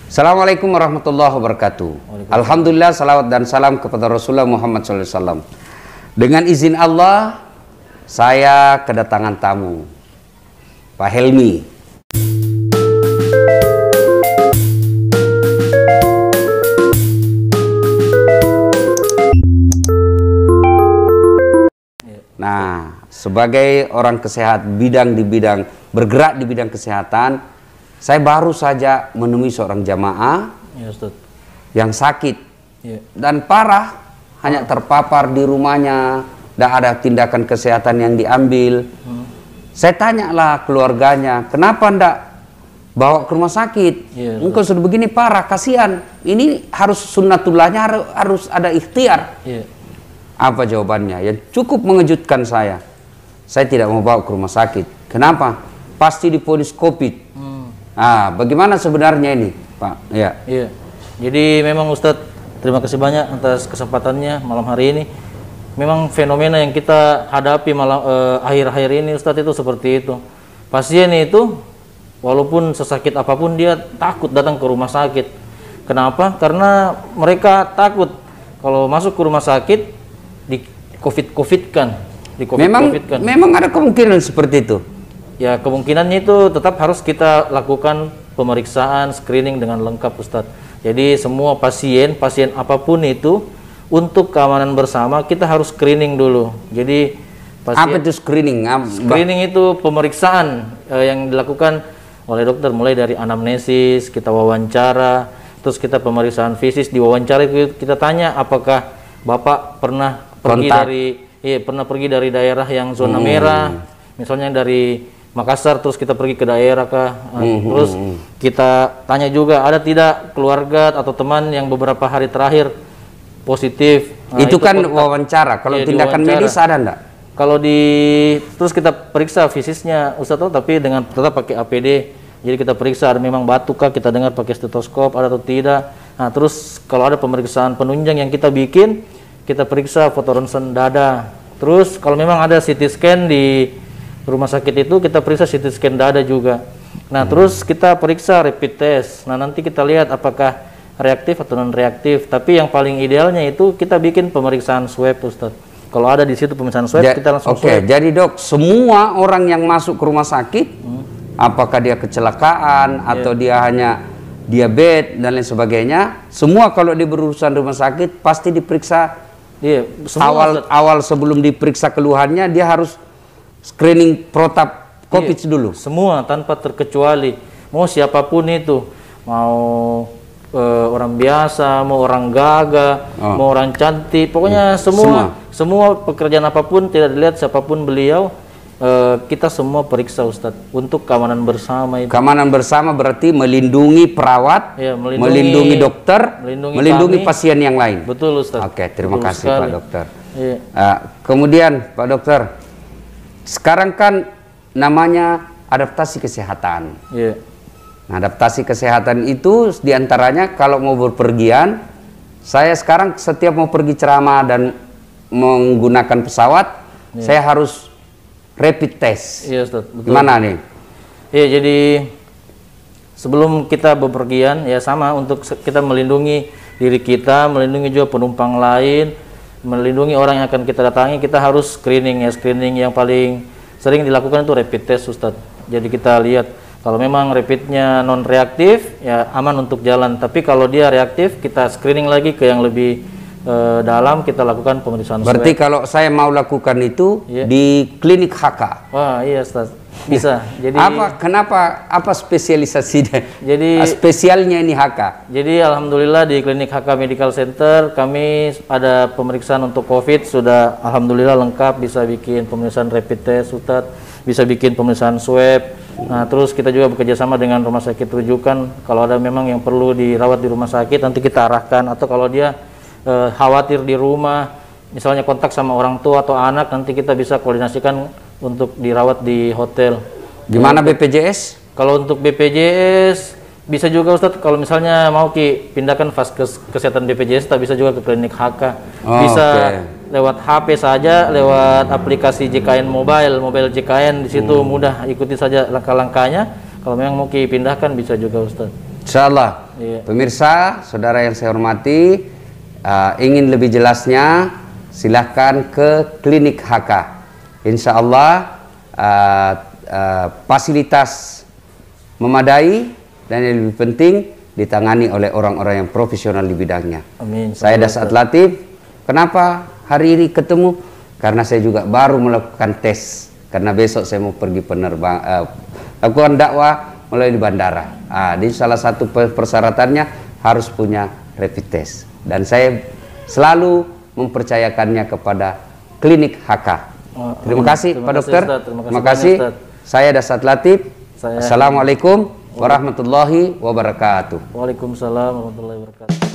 Assalamualaikum warahmatullahi wabarakatuh. Alhamdulillah, salawat dan salam kepada Rasulullah Muhammad SAW. Dengan izin Allah, saya kedatangan tamu, Pak Helmi. Nah, sebagai orang bergerak di bidang kesehatan, saya baru saja menemui seorang jamaah yang sakit dan parah, hanya terpapar di rumahnya, tidak ada tindakan kesehatan yang diambil. Saya tanyalah keluarganya, kenapa ndak bawa ke rumah sakit? Engkau sudah begini parah, kasihan. Ini harus sunnatullahnya, harus ada ikhtiar. Apa jawabannya? Yang cukup mengejutkan saya. Saya tidak mau bawa ke rumah sakit. Kenapa? Pasti divonis COVID. Bagaimana sebenarnya ini, Pak? Iya. Jadi memang Ustadz, terima kasih banyak atas kesempatannya malam hari ini. Memang fenomena yang kita hadapi akhir-akhir ini, Ustadz, itu seperti itu. Pasien itu, walaupun sesakit apapun, dia takut datang ke rumah sakit. Kenapa? Karena mereka takut kalau masuk ke rumah sakit di COVID-COVID-kan. Memang ada kemungkinan seperti itu. Ya, kemungkinannya itu tetap harus kita lakukan pemeriksaan, screening dengan lengkap, Ustadz. Jadi semua pasien apapun itu, untuk keamanan bersama kita harus screening dulu. Jadi apa itu screening? Screening itu pemeriksaan yang dilakukan oleh dokter, mulai dari anamnesis, kita wawancara, terus kita pemeriksaan fisik. Di wawancara itu kita tanya apakah Bapak pernah pergi dari daerah yang zona merah, misalnya dari Makassar, terus kita pergi ke daerah terus kita tanya juga ada tidak keluarga atau teman yang beberapa hari terakhir positif. Itu kan kontak. Wawancara. Kalau tindakan medis ada enggak? Kalau terus kita periksa fisiknya, Ustadz, tapi dengan tetap pakai APD. Jadi kita periksa ada memang batuk kah, kita dengar pakai stetoskop ada atau tidak. Nah, terus kalau ada pemeriksaan penunjang yang kita bikin, kita periksa foto ronsen dada. Terus kalau memang ada CT scan di rumah sakit itu, kita periksa CT scan dada juga. Nah, terus kita periksa rapid test. Nah, nanti kita lihat apakah reaktif atau non reaktif. Tapi yang paling idealnya itu kita bikin pemeriksaan swab, Ustadz. Kalau ada di situ pemeriksaan swab, kita langsung swab. Jadi dok, semua orang yang masuk ke rumah sakit, apakah dia kecelakaan atau dia hanya diabetes dan lain sebagainya, semua kalau dia berurusan rumah sakit pasti diperiksa. Awal sebelum diperiksa keluhannya, dia harus screening protap COVID dulu. Semua tanpa terkecuali, mau siapapun itu, mau orang biasa, mau orang gagah, mau orang cantik, pokoknya semua pekerjaan apapun, tidak dilihat siapapun beliau, kita semua periksa, Ustadz, untuk keamanan bersama itu. Keamanan bersama berarti melindungi perawat, melindungi dokter, melindungi pasien yang lain. Betul, Ustadz. Oke, terima kasih Pak Dokter. Kemudian Pak Dokter, sekarang kan namanya adaptasi kesehatan. Nah, adaptasi kesehatan itu diantaranya kalau mau berpergian, saya sekarang setiap mau pergi ceramah dan menggunakan pesawat, saya harus rapid test. Iya, Ustaz, betul. Gimana nih? Iya, jadi sebelum kita bepergian, ya sama, untuk kita melindungi diri kita, melindungi juga penumpang lain, melindungi orang yang akan kita datangi, kita harus screening. Ya, screening yang paling sering dilakukan itu rapid test, Ustadz. Jadi kita lihat kalau memang rapidnya non reaktif, ya aman untuk jalan. Tapi kalau dia reaktif, kita screening lagi ke yang lebih dalam, kita lakukan pemeriksaan swab. Berarti kalau saya mau lakukan itu di klinik HK. Wah, iya, Ustaz. Bisa. Jadi apa spesialisasinya? Jadi spesialnya ini HK. Jadi alhamdulillah di klinik HK Medical Center kami ada pemeriksaan untuk COVID sudah alhamdulillah lengkap, bisa bikin pemeriksaan rapid test, Ustaz, bisa bikin pemeriksaan swab. Nah, terus kita juga bekerja sama dengan rumah sakit rujukan. Kalau ada memang yang perlu dirawat di rumah sakit, nanti kita arahkan, atau kalau dia khawatir di rumah, misalnya kontak sama orang tua atau anak, nanti kita bisa koordinasikan untuk dirawat di hotel. Gimana BPJS? Kalau untuk BPJS bisa juga, Ustadz, kalau misalnya mau pindahkan vaskes kesehatan BPJS, tak bisa juga ke klinik HK. Bisa lewat HP saja, lewat aplikasi JKN mobile JKN, di situ mudah, ikuti saja langkah-langkahnya. Kalau memang mau pindahkan bisa juga, Ustadz. Insyaallah. Pemirsa, saudara yang saya hormati, ingin lebih jelasnya silahkan ke Klinik HK. Insya Allah fasilitas memadai dan yang lebih penting ditangani oleh orang-orang yang profesional di bidangnya. Amin. Saya Dasat Latif. Kenapa hari ini ketemu? Karena saya juga baru melakukan tes. Karena besok saya mau pergi lakukan dakwah melalui bandara. Di salah satu persyaratannya harus punya rapid test. Dan saya selalu mempercayakannya kepada Klinik HK. Terima kasih Pak Dokter. Terima kasih. Saya Dasat Latif. Assalamualaikum warahmatullahi wabarakatuh. Waalaikumsalam warahmatullahi wabarakatuh.